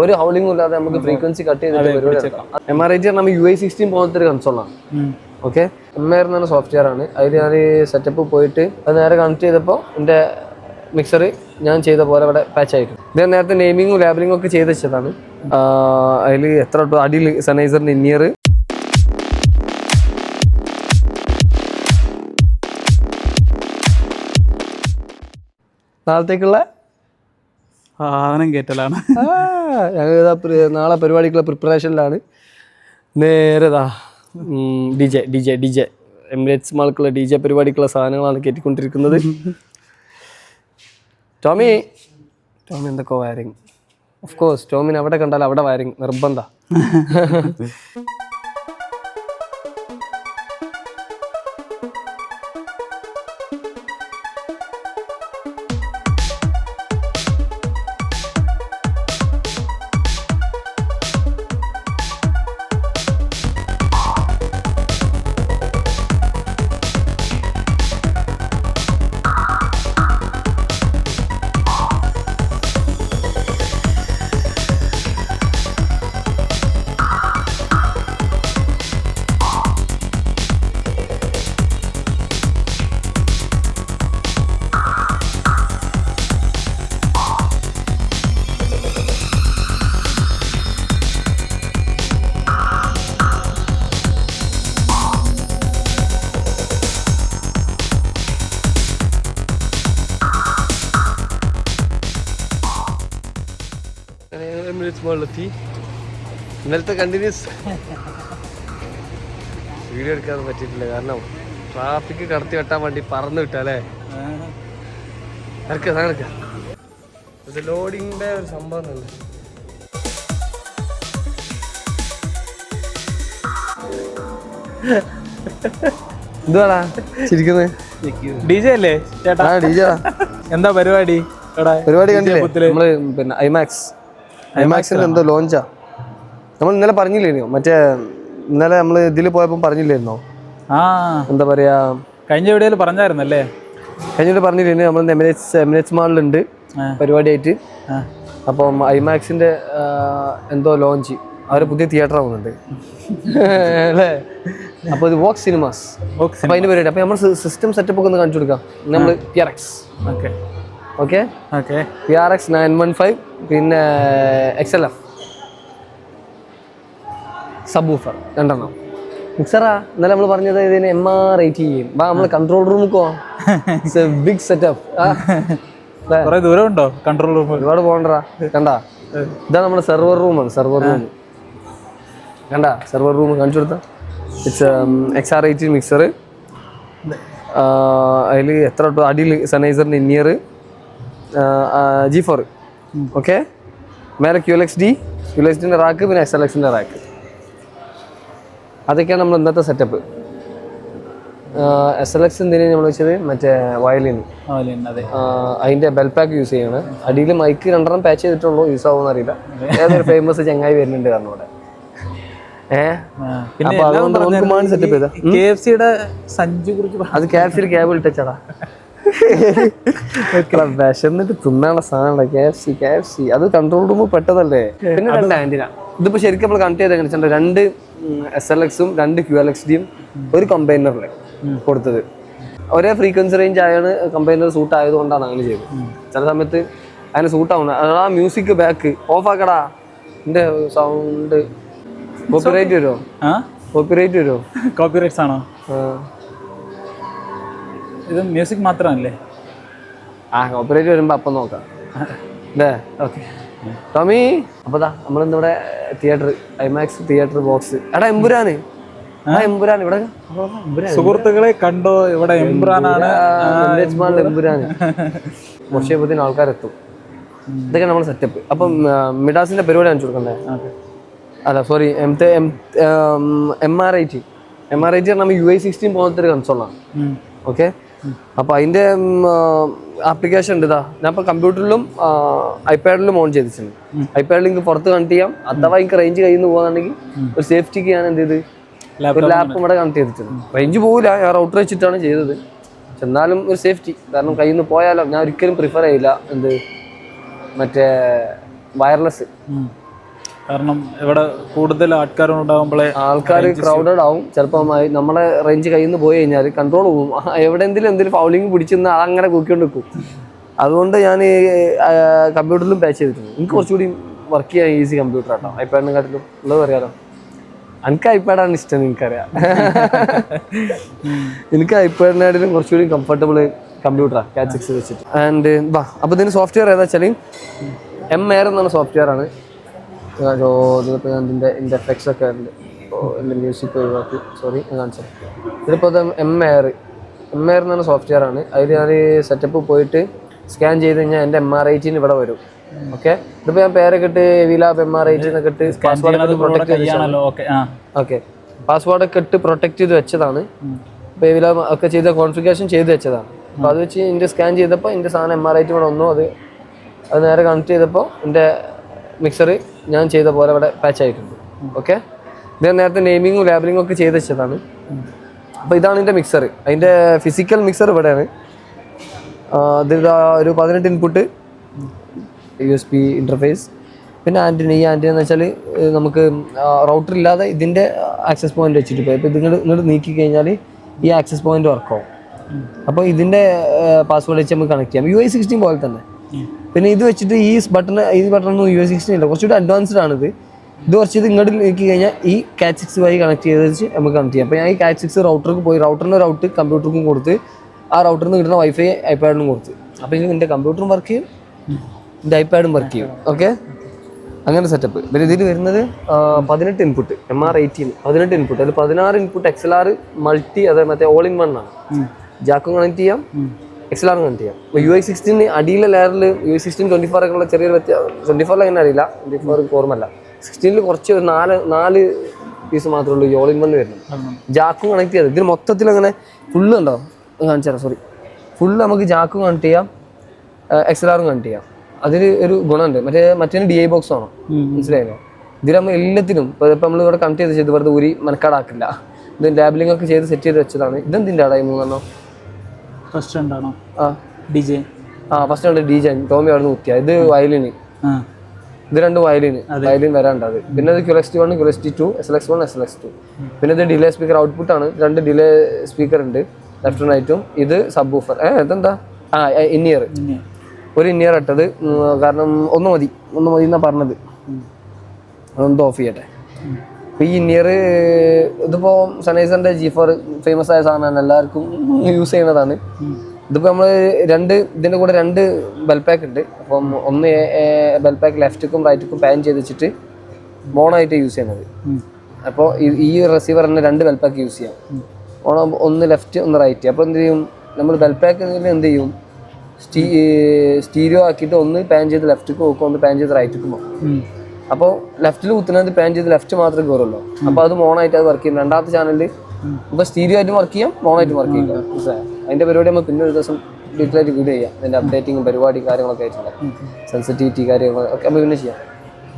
ഒരു ഹൗളിംഗും ഇല്ലാതെ നമുക്ക് ഫ്രീക്വൻസി കട്ട് ചെയ്തിട്ട് പരിപാടി MRIT നമ്മൾ UI16 പോലത്തെ ഒരു കൺസോളാണ്. ഓക്കെ, MR എന്നാണ് സോഫ്റ്റ്വെയർ ആണ്. അതിൽ ഞാൻ സെറ്റപ്പ് പോയിട്ട് അത് നേരെ കണക്ട് ചെയ്തപ്പോൾ എൻ്റെ മിക്സർ ഞാൻ ചെയ്ത പോലെ ഇവിടെ പാച്ച് ആയിരിക്കും. ഇത് നേരത്തെ നെയിമിങ്ങും ലാബിലിങ്ങും ഒക്കെ ചെയ്ത് വെച്ചതാണ്. അതിൽ എത്ര അടിയിൽ സനൈസറിൻ്റെ ഇന്നിയർ, നാളത്തേക്കുള്ള സാധനം കേട്ടലാണ്. നാളെ പരിപാടിക്കുള്ള പ്രിപ്പറേഷനിലാണ്. നേരെതാ DJ എമിറേറ്റ്സ് മാൾക്കുള്ള DJ പരിപാടിക്കുള്ള സാധനങ്ങളാണ് കയറ്റിക്കൊണ്ടിരിക്കുന്നത്. ടോമി എന്തൊക്കെ വയറിങ്, ഓഫ് കോഴ്സ് ടോമിന് അവിടെ കണ്ടാൽ അവിടെ വയറിങ് നിർബന്ധ. ഇന്നലത്തെ കണ്ടിന്യൂസ് വീഡിയോ എടുക്കാൻ പറ്റിയിട്ടില്ല, കാരണം ട്രാഫിക് കടത്തി വെട്ടാൻ വേണ്ടി പറന്ന് വിട്ടല്ലേ. ലോഡിങ്ങിന്റെ ഒരു സംഭവം ഉണ്ട്. എന്തുവാടാ ചിരിക്കുന്നത്? DJ അല്ലേ ചേട്ടാ? DJ. എന്താ പരിപാടി? കണ്ടില്ലേ നമ്മള്? പിന്നെ ഐമാക്സിൽ എന്തോ ലോഞ്ചാ. നമ്മൾ ഇന്നലെ പറഞ്ഞില്ലേനോ, മറ്റേ ഇന്നലെ നമ്മള് ഇതിൽ പോയപ്പോ പറഞ്ഞില്ലായിരുന്നോ? എന്താ പറയാ, കഴിഞ്ഞ വീഡിയോയിൽ പറഞ്ഞായിരുന്നല്ലേ? കഴിഞ്ഞ പറഞ്ഞില്ലേ നമ്മൾ എമിറേറ്റ്സ് മാളിലുണ്ട് പരിപാടിയായിട്ട്. അപ്പം ഐമാക്സിന്റെ എന്തോ ലോഞ്ച്, അവര് പുതിയ തിയേറ്റർ ആവുന്നുണ്ട് അല്ലേ? അപ്പൊ ഇത് വോക്സ് സിനിമാസ്. അപ്പൊ അതിന്റെ പരിപാടി. അപ്പൊ നമ്മൾ സിസ്റ്റം സെറ്റപ്പ് ഒക്കെ ഒന്ന് കാണിച്ചു കൊടുക്കാം. നമ്മള് PRX PRX 915, പിന്നെ XLF സബ്വൂഫർ 2 മിക്സറാ. ഇന്നലെ നമ്മൾ പറഞ്ഞത് ഇതിന് MR80 ചെയ്യും. നമ്മൾ കൺട്രോൾ റൂമിൽ പോവാം. Big setup. ദൂരം ഉണ്ടോ കൺട്രോൾ റൂം? ഒരുപാട് പോകണ്ടാ. കണ്ടാ, ഇതാ നമ്മുടെ സെർവർ റൂമാണ്. കണ്ടാ, സെർവർ റൂം കാണിച്ചു കൊടുത്ത XR80 മിക്സർ. അതിൽ എത്ര അടിയിൽ സനൈസറിൻ്റെ ഇന്നിയർ, G4. ഓക്കെ, മേലെ QLXD-ൻ്റെ റാക്ക്, പിന്നെ SLX-ൻ്റെ റാക്ക്. അതൊക്കെയാണ് നമ്മൾ ഇന്നത്തെ സെറ്റപ്പ്. SLX എന്തിനാണ് നമ്മൾ വെച്ചത്? മറ്റേ വയലിൻ, അതിൻ്റെ ബെൽ പാക്ക് യൂസ് ചെയ്യണം. അടിയിൽ മൈക്ക് 2 പാച്ച് ചെയ്തിട്ടുള്ളൂ, യൂസ് ആവുമെന്ന് അറിയില്ല. ഏതൊരു ഫേമസ് ചങ്ങായി വരുന്നുണ്ട് കാരണം ഇവിടെ. സെറ്റപ്പ് ചെയ്ത അത് KFC കേബിൾ ടച്ചാടാ. വിശന്നിട്ട് തിന്നാനുള്ള സാധനം KFC. അത് കൺട്രോൾ റൂം പെട്ടതല്ലേ. പിന്നെ 2 ആന്റിന. ഇതിപ്പോ ശരിക്കും നമ്മൾ കണക്ട് ചെയ്ത് 2 SLX-ഉം 2 QLXD-യും ഒരു കമ്പൈനറിൽ കൊടുത്തത്. ഒരേ ഫ്രീക്വൻസി റേഞ്ച് ആയാണ് കമ്പൈനർ സൂട്ട് ആയതുകൊണ്ടാണ് അങ്ങനെ ചെയ്തത്. ചില സമയത്ത് അതിന് സൂട്ട് ആവുന്നത്. ആ മ്യൂസിക് ബാക്ക് ഓഫ് ആക്കടാ, എന്റെ സൗണ്ട് കോപ്പിറൈറ്റ് വരുമോ? കോപ്പിറൈറ്റ്സ് ആണോ? ഇത് മ്യൂസിക് മാത്രമല്ലേ? കോപ്പിറൈറ്റ് വരുമ്പോ അപ്പം നോക്കാം അല്ലേ? ഓക്കെ ടോമി. അപ്പൊ നമ്മളിന്നിവിടെ തിയേറ്റർ, ഐമാക്സ് തിയേറ്റർ ബോക്സ്. എടാ എമ്പുരാൻ ഇവിടെ സുഹൃത്തുക്കളെ കണ്ടോ? ഇവിടെ എമ്പുരാനാണ്. കുറച്ചേപ്പത്തിന് ആൾക്കാരെത്തും. ഇതൊക്കെ നമ്മൾ സെറ്റപ്പ്. അപ്പം മിഡാസിന്റെ പരിപാടി കാണിച്ചു കൊടുക്കണ്ടേ? അല്ല സോറി, MRIT നമ്മൾ UI16 പോലത്തെ ഒരു കൺസോളാണ്. ഓക്കെ, അപ്പോൾ അതിൻ്റെ ആപ്ലിക്കേഷൻ ഉണ്ട്. ഇതാ ഞാൻ ഇപ്പോൾ കമ്പ്യൂട്ടറിലും ഐപാഡിലും ഓൺ ചെയ്തിട്ടുണ്ട്. ഐപാഡിൽ എനിക്ക് പുറത്ത് കണക്ട് ചെയ്യാം. അഥവാ എനിക്ക് റേഞ്ച് കയ്യിൽ നിന്ന് പോകുകയാണെങ്കിൽ ഒരു സേഫ്റ്റിക്ക് ഞാൻ എന്ത് ചെയ്ത് ഒരു ലാപ്പ് ഇവിടെ കണക്ട് ചെയ്തിട്ടുണ്ട്. റേഞ്ച് പോകില്ല, ഞാൻ റൗട്ടർ വെച്ചിട്ടാണ് ചെയ്തത്. എന്നാലും ഒരു സേഫ്റ്റി, കാരണം കയ്യിൽ നിന്ന് പോയാലോ. ഞാൻ ഒരിക്കലും പ്രിഫർ ചെയ്യില്ല എന്ത് മറ്റേ വയർലെസ്. കാരണം ഇവിടെ കൂടുതൽ ആൾക്കാരുണ്ടാകുമ്പോഴേ ആൾക്കാർ ക്രൗഡഡ് ആവും. ചിലപ്പോൾ നമ്മളെ റേഞ്ച് കയ്യിൽ നിന്ന് പോയി കഴിഞ്ഞാൽ കൺട്രോൾ പോകും. എന്തെങ്കിലും ഫൗളിങ് പിടിച്ചെന്ന് അങ്ങനെ കൂക്കിക്കൊണ്ട് നിൽക്കും. അതുകൊണ്ട് ഞാൻ കമ്പ്യൂട്ടറിലും പാച്ച് ചെയ്തിട്ടുണ്ട്. എനിക്ക് കുറച്ചുകൂടി വർക്ക് ചെയ്യാൻ ഈസി കമ്പ്യൂട്ടർ ആട്ടോ ഐപാഡിനെക്കാട്ടിലും ഉള്ളത് അറിയാലോ. എനിക്ക് ഐപാഡാണ് ഇഷ്ടം, എനിക്കറിയാം. എനിക്ക് ഐപാഡിനായാലും കുറച്ചുകൂടി കംഫർട്ടബിൾ കമ്പ്യൂട്ടറാണ് കാച്ച് വെച്ചിട്ട്. ആൻഡ് അപ്പോൾ ഇതിന് സോഫ്റ്റ്വെയർ ഏതാ വെച്ചാൽ MAir എന്നാണ് സോഫ്റ്റ്വെയർ ആണ്. ഇതിപ്പോൾ ഇതിൻ്റെ എഫക്ട്സ് ഒക്കെ ഉണ്ട്. എൻ്റെ മ്യൂസിക് ഒഴിവാക്കി, സോറി ഞാൻ കാണിച്ചത്. ഇതിപ്പോൾ MAir എന്നാണ് സോഫ്റ്റ്വെയർ ആണ്. അതിൽ ഞാൻ സെറ്റപ്പ് പോയിട്ട് സ്കാൻ ചെയ്ത് കഴിഞ്ഞാൽ എൻ്റെ MR18 ഇവിടെ വരും. ഓക്കെ, ഇതിപ്പോൾ ഞാൻ പേരൊക്കെ ഇട്ട് വിലാബ് MR18 എന്നൊക്കെ ഇട്ട് പാസ്വേഡൊക്കെ പ്രൊട്ടക്ട് ചെയ്ത് ഓക്കെ പാസ്വേഡൊക്കെ ഇട്ട് പ്രൊട്ടക്ട് ചെയ്ത് വെച്ചതാണ്. ഇപ്പോൾ വിലാബ് ഒക്കെ ചെയ്ത കോൺഫിഗറേഷൻ ചെയ്ത് വെച്ചതാണ്. അപ്പോൾ അത് വെച്ച് എൻ്റെ സ്കാൻ ചെയ്തപ്പോൾ എൻ്റെ സാധനം MR18 ഇവിടെ വന്നു. അത് നേരെ കണക്ട് ചെയ്തപ്പോൾ എൻ്റെ മിക്സർ ഞാൻ ചെയ്ത പോലെ ഇവിടെ പാച്ച് ആയിട്ടുണ്ട്. ഓക്കെ, ഇത് നേരത്തെ നെയിമിങ്ങും ലാബലിങ്ങും ഒക്കെ ചെയ്ത് വെച്ചതാണ്. അപ്പോൾ ഇതാണ് എൻ്റെ മിക്സർ. അതിൻ്റെ ഫിസിക്കൽ മിക്സർ ഇവിടെയാണ്. ഇതിൽ ഒരു 18 ഇൻപുട്ട് USB ഇൻ്റർഫേസ്, പിന്നെ ആൻറ്റിന. ഈ ആൻറ്റിന എന്ന് വെച്ചാൽ നമുക്ക് റൗട്ടർ ഇല്ലാതെ ഇതിൻ്റെ ആക്സസ് പോയിന്റ് വെച്ചിട്ട് പോയി. ഇപ്പോൾ ഇത് ഇങ്ങോട്ട് നീക്കി കഴിഞ്ഞാൽ ഈ ആക്സസ് പോയിന്റ് വർക്കാവും. അപ്പോൾ ഇതിൻ്റെ പാസ്വേഡ് വെച്ച് നമുക്ക് കണക്ട് ചെയ്യാം. UI16 പോലെ തന്നെ. പിന്നെ ഇത് വെച്ചിട്ട് ഈ ബട്ടണൊന്നും UI16 ഇല്ല, കുറച്ചുകൂടി അഡ്വാൻസ്ഡ് ആണിത്. ഇത് കുറച്ച് ഇങ്ങോട്ട് നീക്കി കഴിഞ്ഞാൽ ഈ കാറ്റ് 6 വഴി കണക്ട് ചെയ്ത് വെച്ച് നമുക്ക് കണക്ട് ചെയ്യാം. അപ്പോൾ ഞാൻ ഈ കാറ്റ് 6 റൗട്ടർക്ക് പോയി റൗട്ടറിൻ്റെ റൗട്ട് കമ്പ്യൂട്ടർക്കും കൊടുത്ത് ആ റൗട്ടറിൽ നിന്ന് കിട്ടുന്ന വൈഫൈ ഐപാഡിനും കൊടുത്ത്. അപ്പോൾ ഇത് എൻ്റെ കമ്പ്യൂട്ടറും വർക്ക് ചെയ്യും, എൻ്റെ ഐപാഡും വർക്ക് ചെയ്യും. ഓക്കെ, അങ്ങനെ സെറ്റപ്പ്. പിന്നെ ഇതിൽ വരുന്നത് 18 ഇൻപുട്ട് MR18 18 ഇൻപുട്ട്. അതിൽ 16 ഇൻപുട്ട് XLR മൾട്ടി, അതായത് മറ്റേ ഓൾ ഇൻ വൺ ആണ്. ജാക്കും കണക്ട് ചെയ്യാം, XLR കണക്ട് ചെയ്യാം. അപ്പോൾ UI16 അടിയിലെ ലെയറിൽ UI16 24 ഒക്കെ ഉള്ള ചെറിയൊരു വ്യത്യാസം. 24 അങ്ങനെ അറിയില്ല, 24 ഓർമ്മല്ല. 16 കുറച്ച് ഒരു 4 പീസ് മാത്രമേ ഉള്ളൂ ഈ ഓൾ ഇൻ വൺ വരുന്നത്. ജാക്കും കണക്ട് ചെയ്തത് ഇതിന് മൊത്തത്തിൽ അങ്ങനെ ഫുള്ള് ഉണ്ടോ കാണിച്ചു തരാം. സോറി, ഫുള്ള് നമുക്ക് ജാക്കും കണക്ട് ചെയ്യാം, XLR കണക്ട് ചെയ്യാം. അതിൽ ഒരു ഗുണമുണ്ട്. മറ്റേ DI ബോക്സ് ആണോ, മനസ്സിലായില്ലോ? ഇതിൽ നമ്മൾ എല്ലാത്തിനും ഇപ്പോൾ നമ്മൾ ഇവിടെ കണക്ട് ചെയ്ത് വെറുതെ ഊരി മനക്കാടാക്കില്ല. ഇത് ലാബിലിംഗ് ഒക്കെ ചെയ്ത് സെറ്റ് ചെയ്ത് വെച്ചതാണ്. ഇതെന്തിൻ്റെ ആടാ ഈ 3 ഫസ്റ്റ് ഉണ്ടാണോ? ഫസ്റ്റ് ഉണ്ട് DJ ടോമി അവിടെ നിന്ന് കുത്തിയ. ഇത് വയലിന്, ഇത് 2 വയലിൻ വരാണ്ടത്. പിന്നെ ഇത് QLXT1 QLXT2 SLX1 SLX2. പിന്നെ ഇത് ഡിലേ സ്പീക്കർ ഔട്ട്പുട്ട് ആണ്. 2 ഡിലേ സ്പീക്കർ ഉണ്ട്, ലെഫ്റ്റും റൈറ്റും. ഇത് സബ് വൂഫർ. ഇതെന്താ ഇന്നിയർ, ഒരു ഇന്നിയർ ഇട്ടത്. കാരണം ഒന്ന് മതി എന്നാ പറഞ്ഞത്. അതൊന്ന് ഓഫ് ചെയ്യട്ടെ. അപ്പോൾ ഈ ഇന്നിയർ ഇതിപ്പോൾ സനൈസറിൻ്റെ G4 ഫേമസ് ആയ സാധനമാണ്, എല്ലാവർക്കും യൂസ് ചെയ്യുന്നതാണ്. ഇതിപ്പോൾ നമ്മൾ ഇതിൻ്റെ കൂടെ 2 ബെൽപാക്ക് ഉണ്ട്. അപ്പം ഒന്ന് ബെൽപാക്ക് ലെഫ്റ്റിക്കും റൈറ്റിക്കും പാൻ ചെയ്ത് വെച്ചിട്ട് മോണായിട്ട് യൂസ് ചെയ്യുന്നത്. അപ്പോൾ ഈ റിസീവറിന് 2 ബെൽപാക്ക് യൂസ് ചെയ്യാം. ഒന്ന് ലെഫ്റ്റ് ഒന്ന് റൈറ്റ്. അപ്പോൾ എന്ത് ചെയ്യും, നമ്മൾ ബെൽപാക്കിൽ എന്ത് ചെയ്യും, സ്റ്റീരിയോ ആക്കിയിട്ട് ഒന്ന് പാൻ ചെയ്ത് ലെഫ്റ്റിക്ക് പോകും, ഒന്ന് പാൻ ചെയ്ത് റൈറ്റിക്ക് പോകും. അപ്പോൾ ലെഫ്റ്റിൽ കുത്തുന്നത് പാൻ ചെയ്ത് ലെഫ്റ്റ് മാത്രമേ കയറുള്ളൂ. അപ്പോൾ അത് മോണായിട്ട് അത് വർക്ക് ചെയ്യും. രണ്ടാമത്തെ ചാനലിൽ ഇപ്പോൾ സ്റ്റീരിയോ ആയിട്ടും വർക്ക് ചെയ്യാം, മോണായിട്ടും വർക്ക് ചെയ്യാം. മനസ്സിലായോ? അതിൻ്റെ പരിപാടി നമ്മൾ പിന്നെ ഒരു ദിവസം ഡീറ്റെയിൽ ആയിട്ട് വീഡിയോ ചെയ്യാം. അതിൻ്റെ അപ്ഡേറ്റിങ്ങും പരിപാടി കാര്യങ്ങളൊക്കെ ആയിട്ടുണ്ട്, സെൻസിറ്റിവിറ്റി കാര്യങ്ങളൊക്കെ നമ്മൾ പിന്നെ ചെയ്യാം.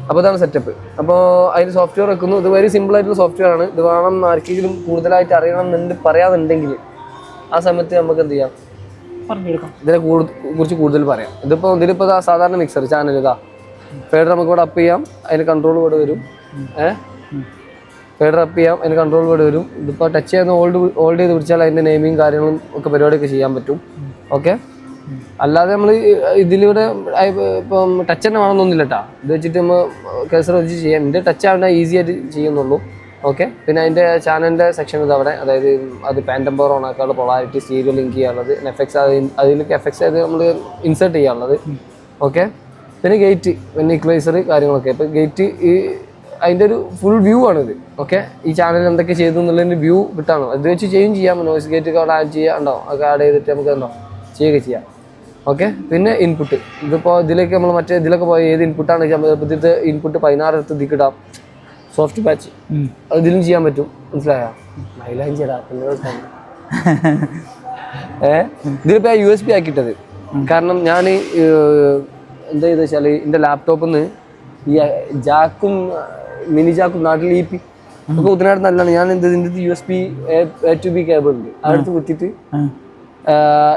അപ്പോൾ അതാണ് സെറ്റപ്പ്. അപ്പോൾ അതിന് സോഫ്റ്റ്വെയർ വെക്കുന്നു. ഇത് വെരി സിമ്പിൾ ആയിട്ടുള്ള സോഫ്റ്റ്വെയർ ആണ്. ഇത് വേണം ആർക്കെങ്കിലും കൂടുതലായിട്ട് അറിയണമെന്നുണ്ട് പറയാന്നുണ്ടെങ്കിൽ ആ സമയത്ത് നമുക്ക് എന്ത് ചെയ്യാം, ഇതിനെ കുറിച്ച് കൂടുതൽ പറയാം. ഇതിലിപ്പോൾ സാധാരണ മിക്സർ ചാനൽ ഇതാ ഫേഡർ നമുക്ക് ഇവിടെ അപ്പ് ചെയ്യാം, അതിന് കൺട്രോൾ ഇവിടെ വരും. ഫേഡർ അപ്പ് ചെയ്യാം, അതിന് കൺട്രോൾ ഇവിടെ വരും. ഇതിപ്പോൾ ടച്ച് ചെയ്യുന്ന ഹോൾഡ് ചെയ്ത് പിടിച്ചാൽ അതിൻ്റെ നെയിമിങ് കാര്യങ്ങളും ഒക്കെ പരിപാടിയൊക്കെ ചെയ്യാൻ പറ്റും. ഓക്കെ, അല്ലാതെ നമ്മൾ ഇതിലൂടെ ഇപ്പം ടച്ച് തന്നെ വേണമെന്നൊന്നുമില്ല കേട്ടോ. ഇത് വെച്ചിട്ട് നമ്മൾ കേസർ വെച്ച് ചെയ്യാം. ഇതിൻ്റെ ടച്ച് ആവണ ഈസി ആയിട്ട് ചെയ്യുന്നുള്ളൂ. ഓക്കെ, പിന്നെ അതിൻ്റെ ചാനലിൻ്റെ സെക്ഷൻ ഇത് അവിടെ, അതായത് അത് പാൻ ടെമ്പർ ഓൺ ആക്കാനുള്ള പൊളാരിറ്റി, സ്റ്റീരിയോ ലിങ്ക് ചെയ്യാനുള്ളത്, എഫക്ട്സ് അതിലേക്ക് എഫക്ട്സ് ആയത് നമ്മൾ ഇൻസേർട്ട് ചെയ്യാനുള്ളത്. ഓക്കെ, പിന്നെ ഗേറ്റ്, പിന്നെ ഇക്വലൈസർ കാര്യങ്ങളൊക്കെ. ഇപ്പോൾ ഗേറ്റ് ഈ അതിൻ്റെ ഒരു ഫുൾ വ്യൂ ആണിത്. ഓക്കെ, ഈ ചാനൽ എന്തൊക്കെ ചെയ്തു എന്നുള്ളതിൻ്റെ വ്യൂ കിട്ടാണ്. അത് വെച്ച് ചെയ്യാം. നോയ്സ് ഗേറ്റ് ഒക്കെ അവിടെ ആഡ് ചെയ്യാം, ഉണ്ടോ ഒക്കെ ആഡ് ചെയ്തിട്ട് നമുക്ക് ഉണ്ടോ ചെയ്യുകയൊക്കെ ചെയ്യാം. ഓക്കെ, പിന്നെ ഇൻപുട്ട്. ഇതിപ്പോൾ ഇതിലേക്ക് നമ്മൾ മറ്റേ ഇതിലൊക്കെ പോയി ഏത് ഇൻപുട്ടാണ് ഇത് ഇൻപുട്ട് 16 എടുത്ത് ഇതിക്കിടാം. സോഫ്റ്റ് പാച്ച് അത് ഇതിലും ചെയ്യാൻ പറ്റും. മനസ്സിലായോ? മൈലാഞ്ചിടാ ഇതിലിപ്പോൾ USB ആക്കിയിട്ടത്. കാരണം ഞാൻ എന്താ ചെയ്തെന്ന് വെച്ചാൽ എൻ്റെ ലാപ്ടോപ്പിൽ നിന്ന് ഈ ജാക്കും മിനി ജാക്കും നാട്ടിൽ EP ഒക്കെ കുത്തിനായിട്ട് നല്ലതാണ്. ഞാൻ ഇതിൻ്റെ USB A to B cable ഉണ്ട്, അടുത്ത് കുത്തിയിട്ട്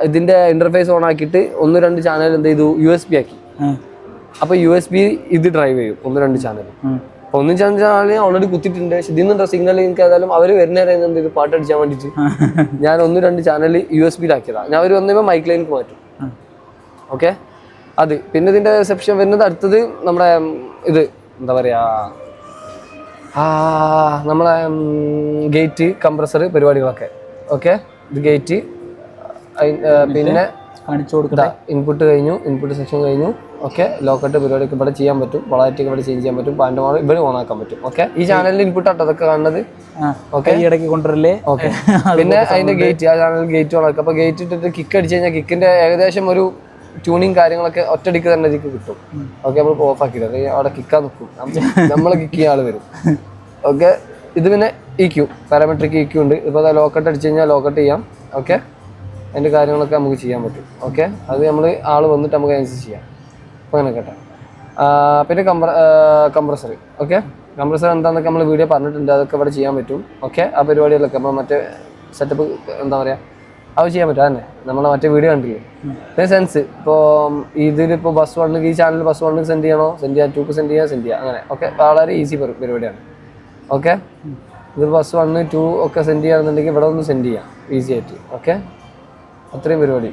ഇതിൻ്റെ ഇൻ്റർഫേസ് ഓൺ ആക്കിയിട്ട് 1-2 ചാനൽ എന്ത് ചെയ്തു USB ആക്കി. അപ്പോൾ USB ഇത് ഡ്രൈവ് ചെയ്യും 1-2 ചാനൽ. അപ്പോൾ ഒന്നും ചാനൽ ഓൾറെഡി കുത്തിയിട്ടുണ്ട്. പക്ഷെ ഇതിൽ നിന്നുള്ള സിഗ്നൽ എനിക്ക് ഏതായാലും അവർ വരുന്നേരം എന്ത് പാട്ട് അടിച്ചാൻ വേണ്ടിയിട്ട് ഞാൻ 1-2 ചാനൽ USB-യിലാക്കിയതാണ്. ഞാൻ അവർ വന്നപ്പോൾ മൈക്ക് ലൈനിക്ക് മാറ്റും. ഓക്കെ, അത് പിന്നെ ഇതിൻ്റെ റിസപ്ഷൻ വരുന്നത് അടുത്തത് നമ്മുടെ ഇത് എന്താ പറയുക, നമ്മളെ ഗേറ്റ് കംപ്രസർ പരിപാടികളൊക്കെ. ഓക്കെ, ഇത് ഗേറ്റ് പിന്നെ കാണിച്ചു കൊടുക്കുക. ഇൻപുട്ട് കഴിഞ്ഞു, ഇൻപുട്ട് സെക്ഷൻ കഴിഞ്ഞു. ഓക്കെ, ലോക്കട്ട് പരിപാടിയൊക്കെ ഇവിടെ ചെയ്യാൻ പറ്റും, വളാറ്റൊക്കെ ഇവിടെ ചേഞ്ച് ചെയ്യാൻ പറ്റും, പാൻറ് മാറി ഇവിടെ ഓൺ ആക്കാൻ പറ്റും. ഓക്കെ, ഈ ചാനലിൽ ഇൻപുട്ട് ആട്ടോ അതൊക്കെ കാണുന്നത്. ഓക്കെ, ഇടയ്ക്ക് കൊണ്ടുവരല്ലേ. ഓക്കെ, പിന്നെ അതിന്റെ ഗേറ്റ്, ആ ചാനൽ ഗേറ്റ് ഓൺ ആക്കുക. അപ്പോൾ ഗേറ്റ് ഇട്ടിട്ട് കിക്ക് അടിച്ച് കഴിഞ്ഞാൽ കിക്കിന്റെ ഏകദേശം ഒരു ട്യൂണിങ് കാര്യങ്ങളൊക്കെ ഒറ്റടിക്ക് തന്നെ ഇതിക്ക് കിട്ടും. ഓക്കെ, നമ്മൾ ഓഫ് ആക്കിയിട്ട് അല്ലെങ്കിൽ അവിടെ കിക്കാൻ നിൽക്കും, നമ്മളെ കിക്ക് ചെയ്യാൻ ആൾ വരും. ഓക്കെ, ഇത് പിന്നെ EQ പാരാമെട്രിക് EQ ഉണ്ട്. ഇപ്പോൾ ലോക്കട്ട് അടിച്ച് കഴിഞ്ഞാൽ ലോക്കട്ട് ചെയ്യാം. ഓക്കെ, അതിൻ്റെ കാര്യങ്ങളൊക്കെ നമുക്ക് ചെയ്യാൻ പറ്റും. ഓക്കെ, അത് നമ്മൾ ആൾ വന്നിട്ട് നമുക്ക് അനുസരിച്ച് ചെയ്യാം. അപ്പോൾ അങ്ങനെ കേട്ടോ. പിന്നെ കംപ്രസർ. ഓക്കെ, കംപ്രസർ എന്താണെന്നൊക്കെ നമ്മൾ വീഡിയോ പറഞ്ഞിട്ടുണ്ട്, അതൊക്കെ ഇവിടെ ചെയ്യാൻ പറ്റും. ഓക്കെ, ആ പരിപാടികളൊക്കെ നമ്മൾ മറ്റേ സെറ്റപ്പ് എന്താ പറയുക അത് ചെയ്യാൻ പറ്റും. അതന്നെ നമ്മളെ മറ്റേ വീഡിയോ കണ്ടില്ലേ. പിന്നെ സെൻസ് ഇപ്പോൾ ഇതിലിപ്പോൾ ബസ് 1 ഈ ചാനൽ ബസ് 1 സെൻഡ് ചെയ്യണോ, സെൻഡ് ചെയ്യാം, 2 സെൻഡ് ചെയ്യാം അങ്ങനെ. ഓക്കെ, വളരെ ഈസി പരിപാടിയാണ്. ഓക്കെ, ഇത് ബസ് 1, 2 ഒക്കെ സെൻഡ് ചെയ്യുകയാണെന്നുണ്ടെങ്കിൽ ഇവിടെ ഒന്ന് സെൻഡ് ചെയ്യാം ഈസി ആയിട്ട്. ഓക്കെ, അത്രയും പരിപാടി.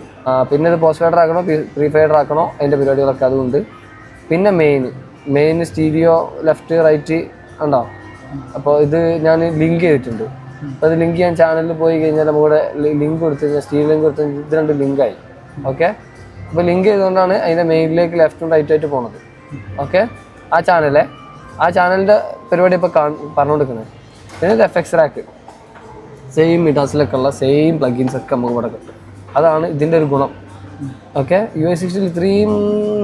പിന്നെ ഇത് പോസ്റ്റ് ഫൈഡർ ആക്കണോ പ്രീ ഫൈഡർ ആക്കണോ അതിൻ്റെ പരിപാടികളൊക്കെ അതുകൊണ്ട്. പിന്നെ മെയിൻ സ്റ്റീരിയോ ലെഫ്റ്റ് റൈറ്റ് ഉണ്ടോ. അപ്പോൾ ഇത് ഞാൻ ലിങ്ക് ചെയ്തിട്ടുണ്ട്. അപ്പോൾ അത് ലിങ്ക് ചെയ്യാൻ ചാനലിൽ പോയി കഴിഞ്ഞാൽ നമുക്കിവിടെ ലിങ്ക് കൊടുത്തു കഴിഞ്ഞാൽ സ്റ്റീൽ ലിങ്ക് കൊടുത്തു കഴിഞ്ഞാൽ ഇത് 2 ലിങ്കായി. ഓക്കെ, അപ്പോൾ ലിങ്ക് ചെയ്തുകൊണ്ടാണ് അതിൻ്റെ മെയിനിലേക്ക് ലെഫ്റ്റും റൈറ്റും ആയിട്ട് പോകുന്നത്. ഓക്കെ, ആ ചാനലിൻ്റെ പരിപാടി ഇപ്പോൾ പറഞ്ഞുകൊടുക്കുന്നത്. പിന്നെ ഇത് FX റാക്ക് സെയിം മിഡാസിലൊക്കെ ഉള്ള സെയിം പ്ലഗിൻസ് ഒക്കെ നമുക്ക് ഇവിടെ കിട്ടും. അതാണ് ഇതിൻ്റെ ഒരു ഗുണം. ഓക്കെ, US60 ഇത്രയും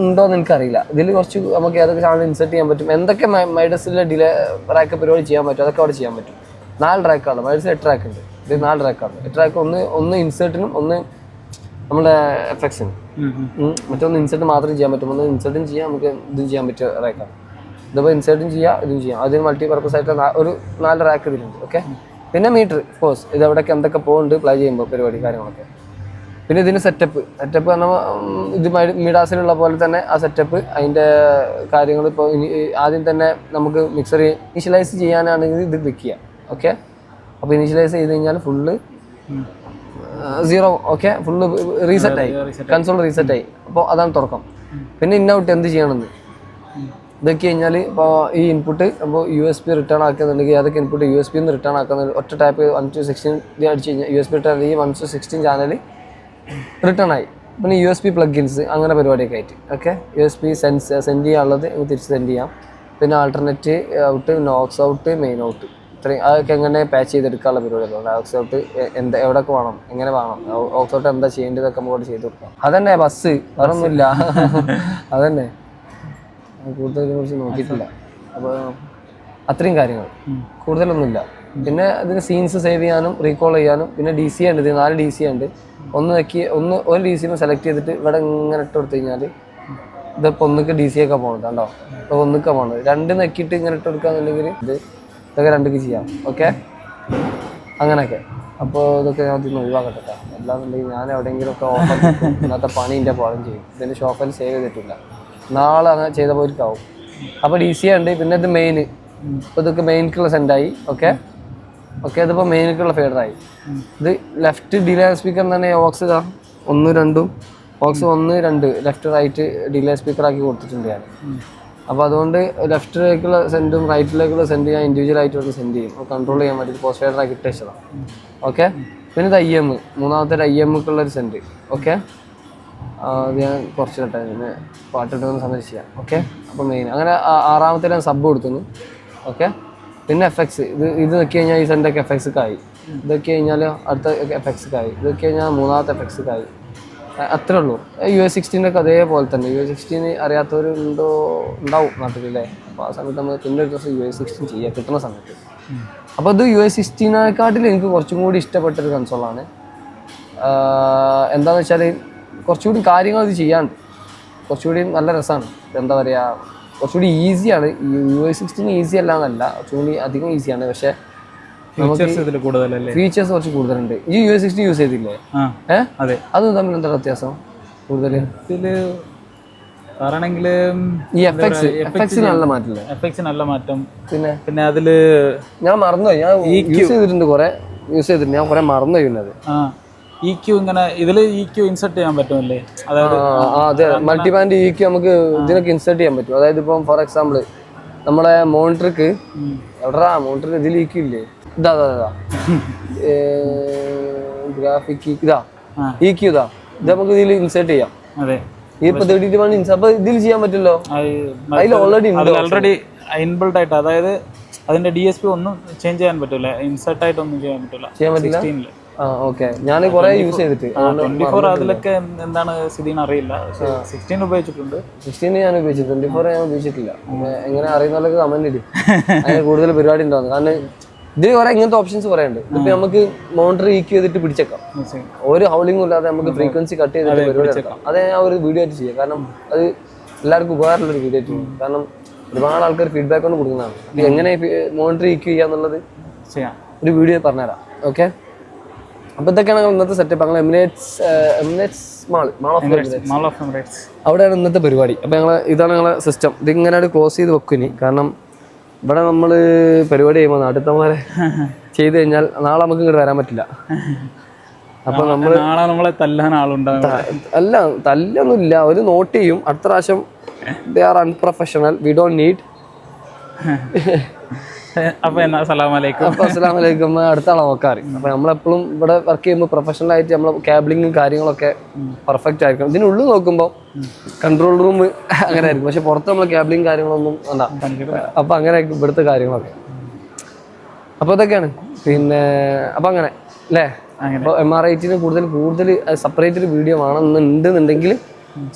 ഉണ്ടോയെന്ന് എനിക്കറിയില്ല. ഇതിൽ കുറച്ച് നമുക്ക് ഏതൊക്കെ ചാനൽ ഇൻസെർട്ട് ചെയ്യാൻ പറ്റും, എന്തൊക്കെ മൈഡസിലെ ഡിലേ റാക്ക് പരിപാടി ചെയ്യാൻ പറ്റും, അതൊക്കെ അവിടെ ചെയ്യാൻ പറ്റും. 4 ട്രാക്കാണ്, മൈഡസിൽ 8 ട്രാക്ക് ഉണ്ട്. ഇത് 4 ട്രാക്കാണ്. 8 ട്രാക്ക് ഒന്ന് ഇൻസേർട്ടിനും ഒന്ന് നമ്മുടെ FX-നും. മറ്റൊന്ന് ഇൻസെർട്ട് മാത്രം ചെയ്യാൻ പറ്റും, ഒന്ന് ഇൻസെർട്ടും ചെയ്യാം, നമുക്ക് ഇതും ചെയ്യാൻ പറ്റിയ റാക്കാണ്. ഇതിപ്പോൾ ഇൻസേർട്ടും ചെയ്യാം, ഇതും ചെയ്യാം. അതിന് മൾട്ടി പർപ്പസ് ആയിട്ട് ഒരു 4 റാക്ക് ഇതിലുണ്ട്. ഓക്കെ, പിന്നെ മീറ്റർ കോഴ്സ് ഇത് എവിടെയൊക്കെ എന്തൊക്കെ പോകുന്നുണ്ട് പ്ലേ ചെയ്യുമ്പോൾ പരിപാടി കാര്യങ്ങളൊക്കെ. പിന്നെ ഇതിന് സെറ്റപ്പ് പറഞ്ഞാൽ ഇത് മിഡാസിലുള്ള പോലെ തന്നെ ആ സെറ്റപ്പ് അതിൻ്റെ കാര്യങ്ങൾ. ഇപ്പോൾ ആദ്യം തന്നെ നമുക്ക് മിക്സർ ഇനീഷ്യലൈസ് ചെയ്യാനാണെങ്കിൽ ഇത് ക്ലിക്ക് ചെയ്യാം. ഓക്കെ, അപ്പോൾ ഇനീഷ്യലൈസ് ചെയ്ത് കഴിഞ്ഞാൽ ഫുള്ള് 0. ഓക്കെ, ഫുള്ള് റീസെറ്റായി, കൺസോൾ റീസെറ്റായി. അപ്പോൾ അതാണ് തുറക്കം. പിന്നെ ഔട്ട് എന്ത് ചെയ്യണമെന്ന് ഇതൊക്കെ കഴിഞ്ഞാൽ ഇപ്പോൾ ഈ ഇൻപുട്ട് അപ്പോൾ USB റിട്ടേൺ ആക്കുന്നുണ്ടെങ്കിൽ അതൊക്കെ ഇൻപുട്ട് USB നിന്ന് റിട്ടേൺ ആക്കുന്ന ഒറ്റ ടൈപ്പ് 1 to 16 അടിച്ച് കഴിഞ്ഞാൽ USB റിട്ടേൺ ഈ 1 to 16 ചാനൽ റിട്ടേൺ ആയി. പിന്നെ USB പ്ലഗിൻസ് അങ്ങനെ പരിപാടിയൊക്കെ ആയിട്ട്. ഓക്കെ, USB സെൻഡ് ചെയ്യാനുള്ളത് തിരിച്ച് സെൻഡ് ചെയ്യാം. പിന്നെ alternate out, Knox out, main out, ഇത്രയും അതൊക്കെ എങ്ങനെ പാച്ച് ചെയ്തെടുക്കാനുള്ള പരിപാടികളുണ്ട്. ഓക്സ് ഔട്ട് എവിടെയൊക്കെ വേണം, എങ്ങനെ വേണം, ഓക്സ് ഔട്ട് എന്താ ചെയ്യേണ്ടതൊക്കെ നമുക്ക് ചെയ്ത് കൊടുക്കാം. അതന്നെ ബസ്, വേറൊന്നുമില്ല. അതന്നെ, കൂടുതൽ ഇതിനെക്കുറിച്ച് നോക്കിയിട്ടില്ല. അപ്പോൾ അത്രയും കാര്യങ്ങൾ, കൂടുതലൊന്നുമില്ല. പിന്നെ അതിന് സീൻസ് സേവ് ചെയ്യാനും റീകോൾ ചെയ്യാനും. പിന്നെ DC ഉണ്ട്, ഇത് 4 DC ഉണ്ട്. ഒരു DC സെലക്ട് ചെയ്തിട്ട് ഇവിടെ ഇങ്ങനെ ഇട്ട് കൊടുത്തു കഴിഞ്ഞാൽ ഇതിപ്പോൾ ഒന്നിക്ക് DC ഒക്കെ പോകുന്നത് കണ്ടോ. ഇപ്പോൾ ഒന്നിക്ക പോകുന്നത് 2 നെക്കിയിട്ട് ഇങ്ങനെ ഇട്ട് കൊടുക്കുകയെന്നുണ്ടെങ്കിൽ ഇതൊക്കെ 2ക്ക് ചെയ്യാം. ഓക്കെ, അങ്ങനെയൊക്കെ. അപ്പോൾ ഇതൊക്കെ ഞാൻ ഇതിന് ഒഴിവാക്കട്ടെ. അല്ലാന്നുണ്ടെങ്കിൽ ഞാൻ എവിടെയെങ്കിലുമൊക്കെ ഓഫർ ഇന്നത്തെ പണീൻ്റെ പാടും ചെയ്യും. ഇതിൻ്റെ ഷോപ്പിൽ സേവ് ചെയ്തിട്ടില്ല, നാളെ അങ്ങനെ ചെയ്ത പോയിരിക്കാവും. അപ്പോൾ DC ഉണ്ട്. പിന്നെ ഇത് മെയിൻ, ഇപ്പോൾ ഇതൊക്കെ മെയിൻക്കുള്ള സെൻഡായി. ഓക്കെ, ഇതിപ്പോൾ മെയിനിക്കുള്ള ഫേഡറായി. ഇത് ലെഫ്റ്റ് ഡിലേ സ്പീക്കർ തന്നെ aux 1, 2 aux 1, 2 left right delay സ്പീക്കറാക്കി കൊടുത്തിട്ടുണ്ട് ഞാൻ. അപ്പോൾ അതുകൊണ്ട് ലെഫ്റ്റിലേക്കുള്ള സെൻഡും റൈറ്റിലേക്കുള്ള സെൻഡ് ഞാൻ ഇൻഡിവിജ്വൽ ആയിട്ട് ഒന്ന് സെൻഡ് ചെയ്യും, കൺട്രോൾ ചെയ്യാൻ വേണ്ടി പോസ്റ്റ് ഫേഡറാക്കി ഇട്ട് വെച്ചതാണ്. ഓക്കെ, പിന്നെ ഇത് IM, മൂന്നാമത്തെ IMക്കുള്ളൊരു സെൻഡ്. ഓക്കെ, അത് ഞാൻ കുറച്ച് കേട്ടോ പിന്നെ പാട്ടിട്ട് സമയത്ത് ചെയ്യാം. ഓക്കെ, അപ്പോൾ മെയിൻ അങ്ങനെ 6ാമത്തെ ഞാൻ സബ് കൊടുത്തുന്നു. ഓക്കെ, പിന്നെ FX ഇത് നോക്കി കഴിഞ്ഞാൽ ഈ സെൻറ്റൊക്കെ FXക്കായി. ഇതൊക്കെ കഴിഞ്ഞാൽ അടുത്ത FXക്കായി. ഇതൊക്കെ കഴിഞ്ഞാൽ 3ാമത്തെ FXക്കായി. അത്രേ ഉള്ളൂ. US60 ഒക്കെ അതേപോലെ തന്നെ. US60 ഉണ്ടാവും നാട്ടിലല്ലേ. അപ്പോൾ ആ സമയത്ത് നമ്മൾ പിന്നെ ഒരു ദിവസം US60 ചെയ്യുക കിട്ടുന്ന സമയത്ത്. അപ്പോൾ ഇത് US60നെക്കാട്ടിൽ എനിക്ക് കുറച്ചും കൂടി ഇഷ്ടപ്പെട്ടൊരു കൺസോളാണ്. എന്താണെന്ന് വെച്ചാൽ കുറച്ചുകൂടി കാര്യങ്ങൾ ഇത് ചെയ്യാണ്ട് കുറച്ചുകൂടി നല്ല രസമാണ്. എന്താ പറയുക, കുറച്ചുകൂടി ഈസിയാണ്. US60 ഈസി അല്ല എന്നല്ല, കുറച്ചുകൂടി അധികം ഈസിയാണ്. പക്ഷേ ഫീച്ചേഴ്സ് കുറച്ച് കൂടുതലുണ്ട്. ഈ US60 യൂസ് ചെയ്തില്ലേ? അതെ, അതും തമ്മിൽ എന്താ വ്യത്യാസം? കൂടുതൽ കാറാണെങ്കിൽ ഈ എഫ്എക്സ് നല്ല മാറ്റില്ലേ? എഫക്ട്സ് നല്ല മാറ്റം. പിന്നെ പിന്നെ അതില് ഞാൻ മറന്നുപോയി, ഞാൻ യൂസ് ചെയ്തിട്ടുണ്ട്, കുറെ യൂസ് ചെയ്തിട്ടുണ്ട്, ഞാൻ കുറെ മറന്നുപോയി. അത് EQ ഇങ്ങനെ ഇതില് EQ ഇൻസെർട്ട് ചെയ്യാൻ പറ്റുമല്ലേ? അതായത് അതെ, മൾട്ടിബാൻഡ് EQ നമുക്ക് ഇതിനൊക്കെ ഇൻസേർട്ട് ചെയ്യാൻ പറ്റും. അതായത് ഇപ്പം ഫോർ എക്സാമ്പിൾ നമ്മളെ മോണിറ്റർക്ക് എവിടാ മോണിറ്റർ ഇതിൽ EQ ഇല്ലേ? ഇതാ ഗ്രാഫിക് ഇതാ EQ ഇതാ, ഇത് നമുക്ക് ഇതിൽ ഇൻസേർട്ട് ചെയ്യാം. അതെ, ഇപ്പൊ 31 ഇഞ്ച് അപ്പൊ ഇതിൽ ചെയ്യാൻ പറ്റില്ലോ? അതിൽ ഓൾറെഡി ഇൻബിൾട്ട് ആയിട്ട്, അതായത് അതിന്റെ DSP ഒന്നും ചേഞ്ച് ചെയ്യാൻ പറ്റില്ല, ഇൻസെർട്ട് ആയിട്ട് ഒന്നും ചെയ്യാൻ പറ്റില്ല. 16 ഓക്കെ, ഞാൻ കുറെ യൂസ് ചെയ്തിട്ട് 24 അതിലൊക്കെ എന്താണ് സ്ഥിതി അറിയില്ല. 16 ഉപയോഗിച്ചിട്ടുണ്ട്. 16 ഞാൻ ഉപയോഗിച്ചു, 24 ഞാൻ ഉപയോഗിച്ചിട്ടില്ല. എങ്ങനെ അറിയുന്നവരൊക്കെ കമന്റ് ഇടും, അതിന് കൂടുതൽ പരിപാടി ഉണ്ടാവും. കാരണം ഇതിൽ കുറെ ഇങ്ങനത്തെ ഓപ്ഷൻസ് കുറെ ഉണ്ട്. ഇപ്പൊ നമുക്ക് മോണിറ്റർ EQ ചെയ്തിട്ട് പിടിച്ചേക്കാം, ഒരു ഹൗളിംഗും ഇല്ലാതെ നമുക്ക് ഫ്രീക്വൻസി കട്ട് ചെയ്തിട്ട് പരിപാടി എടുക്കാം. അത് ഞാൻ ഒരു വീഡിയോ ആയിട്ട് ചെയ്യാം, കാരണം അത് എല്ലാവർക്കും ഉപകാരമുള്ള ഒരു വീഡിയോ ആയിട്ട് ചെയ്യും. കാരണം ഒരുപാട് ആൾക്കാർ ഫീഡ്ബാക്ക് കൊണ്ട് കൊടുക്കുന്നതാണ്. അപ്പൊ എങ്ങനെ മോണിറ്റർ EQ ചെയ്യാന്നുള്ളത് ഒരു വീഡിയോ പറഞ്ഞുതരാം. ഓക്കെ, അപ്പൊ ഇതൊക്കെയാണ് ഇന്നത്തെ സെറ്റപ്പ്. ഞങ്ങൾ എമിറേറ്റ്സ് മാൾ ഓഫ് എമിറേറ്റ്സ് അവിടെയാണ് ഇന്നത്തെ പരിപാടി. അപ്പൊ ഇതാണ് ഞങ്ങളെ സിസ്റ്റം. ഇതിങ്ങനെ ക്ലോസ് ചെയ്ത് വെക്കും. കാരണം ഇവിടെ നമ്മൾ പരിപാടി ചെയ്യുമ്പോൾ നാട്ടിത്തമാരെ ചെയ്ത് കഴിഞ്ഞാൽ നാളെ നമുക്ക് ഇങ്ങോട്ട് വരാൻ പറ്റില്ല. അപ്പൊ നമ്മളെ തല്ലാൻ ആളുണ്ടാവും. അല്ല, തല്ലൊന്നുമില്ല, ഒരു നോട്ട് ചെയ്യും. അടുത്ത പ്രാവശ്യം they are unprofessional, we don't need. അപ്പൊ അസ്സലാമലൈക്കും. അപ്പൊ അസ്സലാമലൈക്കും, അടുത്ത ആളെ നോക്കാറ്. അപ്പൊ നമ്മളെപ്പോഴും ഇവിടെ വർക്ക് ചെയ്യുമ്പോൾ പ്രൊഫഷണൽ ആയിട്ട് നമ്മളെ കേബിളിങ്ങും കാര്യങ്ങളൊക്കെ പെർഫെക്റ്റ് ആയിരിക്കണം. ഇതിനുള്ളിൽ നോക്കുമ്പോൾ കൺട്രോൾ റൂം അങ്ങനെ ആയിരിക്കും, പക്ഷെ പുറത്ത് നമ്മൾ കേബിളിങ് കാര്യങ്ങളൊന്നും വേണ്ട. അപ്പൊ അങ്ങനെ ഇവിടുത്തെ കാര്യങ്ങളൊക്കെ. അപ്പൊ ഇതൊക്കെയാണ്. പിന്നെ അപ്പൊ അങ്ങനെ അല്ലേ? അപ്പൊ MR8 കൂടുതൽ സെപ്പറേറ്റ് ഒരു വീഡിയോ വേണമെന്നുണ്ടെന്നുണ്ടെങ്കിൽ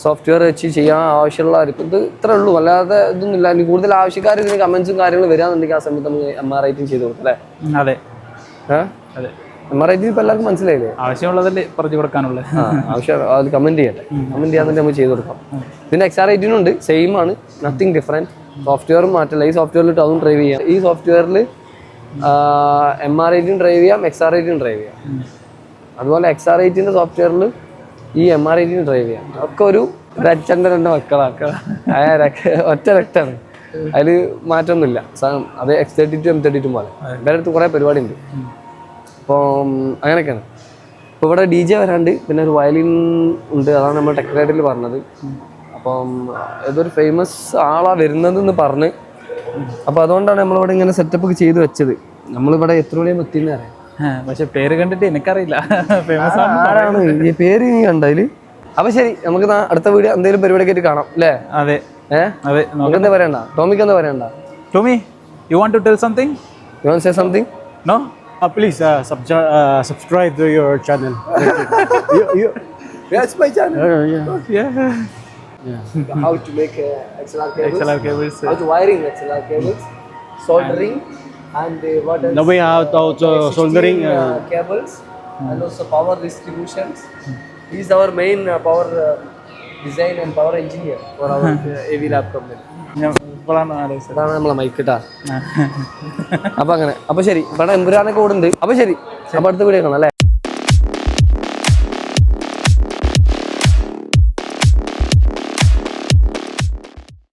സോഫ്റ്റ്വെയർ വെച്ച് ചെയ്യാൻ ആവശ്യമുള്ള ഇത് ഇത്രേ ഉള്ളൂ. അല്ലാതെ ഇതൊന്നുമില്ല. ഇനി കൂടുതൽ ആവശ്യക്കാർ ഇതിന് കമന്റ്സും കാര്യങ്ങളും വരാന്നുണ്ടെങ്കിൽ ആ സമയത്ത് നമുക്ക് MR8 ചെയ്ത് കൊടുക്കും അല്ലേ? അതെ, അതെ. MR8 ഇപ്പൊ എല്ലാവർക്കും മനസ്സിലായില്ലേ? ആവശ്യമുള്ളതല്ലേ പറഞ്ഞു കൊടുക്കാനുള്ള. ആവശ്യം അത് കമന്റ് ചെയ്യട്ടെ, കമന്റ് ചെയ്യാൻ നമുക്ക് ചെയ്ത് കൊടുക്കാം. പിന്നെ XR8 ഉണ്ട്, സെയിം ആണ്, നത്തിങ് ഡിഫറെന്റ്. സോഫ്റ്റ്വെയറും മാറ്റില്ല. ഈ സോഫ്റ്റ്വെയറിൽ അതും ഡ്രൈവ് ചെയ്യാം. ഈ സോഫ്റ്റ്വെയറിൽ MR8 ഡ്രൈവ് ചെയ്യാം, XR8 ഡ്രൈവ് ചെയ്യാം. അതുപോലെ XR8 സോഫ്റ്റ്വെയറിൽ ഈ MR8 ഡ്രൈവ് ചെയ്യാം. ഒക്കെ ഒരു രക്ഷൻ്റെ രണ്ട് മക്കളാക്ക, ഒറ്റ രക്താണ്, അതിൽ മാറ്റമൊന്നുമില്ല. അത് X32 M32 പോലെ വേറെ അടുത്ത് കുറേ പരിപാടി ഉണ്ട്. അപ്പം അങ്ങനെയൊക്കെയാണ്. ഇപ്പോൾ ഇവിടെ DJ വരാണ്ട്, പിന്നെ ഒരു വയലിൻ ഉണ്ട്, അതാണ് നമ്മൾ ടെക്നൈറ്റിൽ പറഞ്ഞത്. അപ്പം ഏതൊരു ഫേമസ് ആളാ വരുന്നതെന്ന് പറഞ്ഞ്, അപ്പോൾ അതുകൊണ്ടാണ് നമ്മളിവിടെ ഇങ്ങനെ സെറ്റപ്പ് ഒക്കെ ചെയ്ത് വെച്ചത്. നമ്മളിവിടെ എത്ര മണിയും എത്തിയെന്ന് അറിയാം, പക്ഷെ പേര് കണ്ടിട്ട് എനിക്കറിയില്ല. ഫേമസ് ആരാണ് ഈ പേര് നീ കണ്ടതില്? അപ്പൊ ശരി, നമുക്ക് അടുത്ത വീഡിയോ എന്തെങ്കിലും പരിപാടിയൊക്കെ ആയിട്ട് കാണാം അല്ലേ? അതെ, അതെ. എന്താ പറയണ്ട? ടോമിക്ക് എന്താ പറയണ്ട? Tomy, you want to tell something? You want to say something? No? Please subscribe to your channel. That's my channel. Yeah. How to make XLR cables? XLR cables. How to wiring XLR cables, soldering, and what else? Now we have also soldering. Cables, and also power distributions. He is our main power design and power engineer for our AV lab company. ഇപ്പോഴാണ് ആലോചിച്ചത്. അതാണ് നമ്മളെ mic കേട്ടാ. അപ്പൊ അങ്ങനെ. അപ്പൊ ശരി, ഇവിടെ എമ്പുരാനൊക്കെ ഓടുന്നുണ്ട്. അപ്പൊ ശരി, അപ്പൊ അടുത്ത വീഡിയോ കാണാം അല്ലേ?